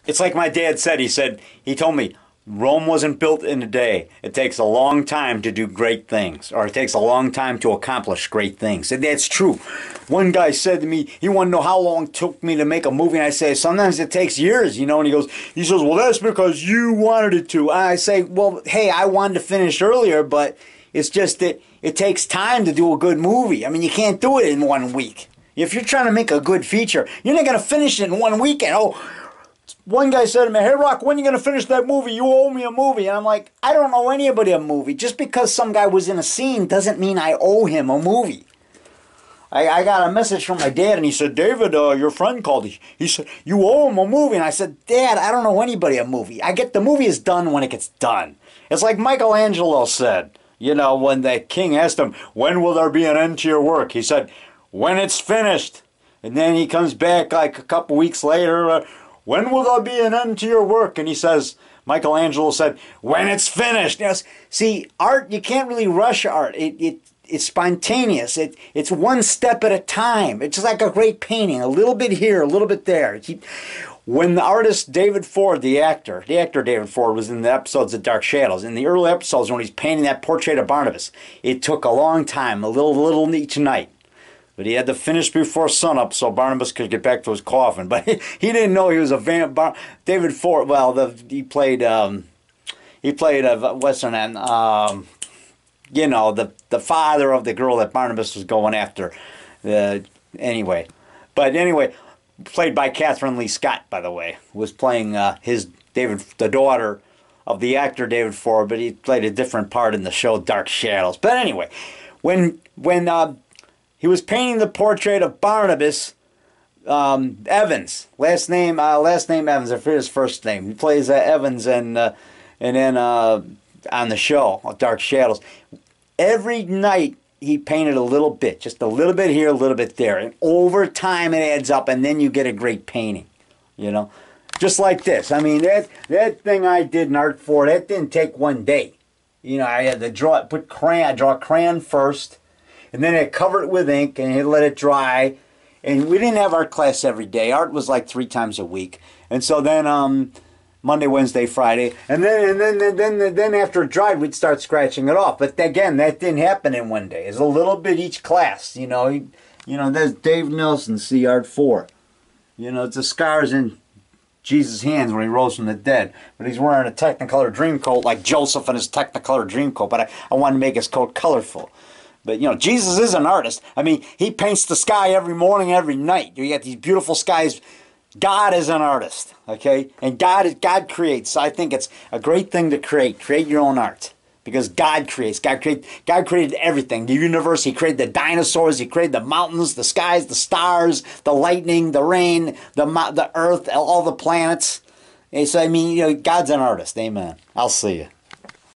It's like my dad said. He told me, Rome wasn't built in a day. It takes a long time to do great things, or it takes a long time to accomplish great things. And that's true. One guy said to me, he wanted to know how long it took me to make a movie. And I say, sometimes it takes years, you know. And he says, well, that's because you wanted it to. And I say, well, hey, I wanted to finish earlier, but it's just that it takes time to do a good movie. I mean, you can't do it in 1 week. If you're trying to make a good feature, you're not going to finish it in 1 weekend. Oh, one guy said to me, hey, Rock, when are you going to finish that movie? You owe me a movie. And I'm like, I don't owe anybody a movie. Just because some guy was in a scene doesn't mean I owe him a movie. I got a message from my dad, and he said, David, your friend called. He said, you owe him a movie. And I said, Dad, I don't owe anybody a movie. The movie is done when it gets done. It's like Michelangelo said, you know, when the king asked him, when will there be an end to your work? He said, when it's finished. And then he comes back like a couple weeks later, when will there be an end to your work? And he says, Michelangelo said, when it's finished. You know, see, art, you can't really rush art. It's spontaneous. It's one step at a time. It's just like a great painting, a little bit here, a little bit there. When the artist David Ford, the actor David Ford was in the episodes of Dark Shadows, in the early episodes when he's painting that portrait of Barnabas, it took a long time, a little each night. But he had to finish before sunup so Barnabas could get back to his coffin. But he didn't know he was a vampire. David Ford, well, he played what's her name? You know, the father of the girl that Barnabas was going after. Anyway, played by Catherine Lee Scott, by the way, was playing the daughter of the actor David Ford, but he played a different part in the show Dark Shadows. But anyway, when he was painting the portrait of Barnabas Evans, last name Evans. I forget his first name. He plays Evans, and then on the show Dark Shadows. Every night he painted a little bit, just a little bit here, a little bit there, and over time it adds up, and then you get a great painting. You know, just like this. I mean, that thing I did in Art 4, that didn't take 1 day. You know, I had to draw crayon first. And then I covered it with ink and let it dry. And we didn't have art class every day. Art was like 3 times a week. And so then Monday, Wednesday, Friday, and then after it dried, we'd start scratching it off. But again, that didn't happen in 1 day. It's a little bit each class. You know, there's Dave Nelson, see Art 4. You know, it's the scars in Jesus' hands when he rose from the dead. But he's wearing a Technicolor dream coat like Joseph in his Technicolor dream coat. But I wanted to make his coat colorful. But, you know, Jesus is an artist. I mean, he paints the sky every morning, every night. You get these beautiful skies. God is an artist, okay? And God creates. I think it's a great thing to create. Create your own art. Because God creates. God created everything. The universe, he created the dinosaurs, he created the mountains, the skies, the stars, the lightning, the rain, the earth, all the planets. And so, I mean, you know, God's an artist. Amen. I'll see you.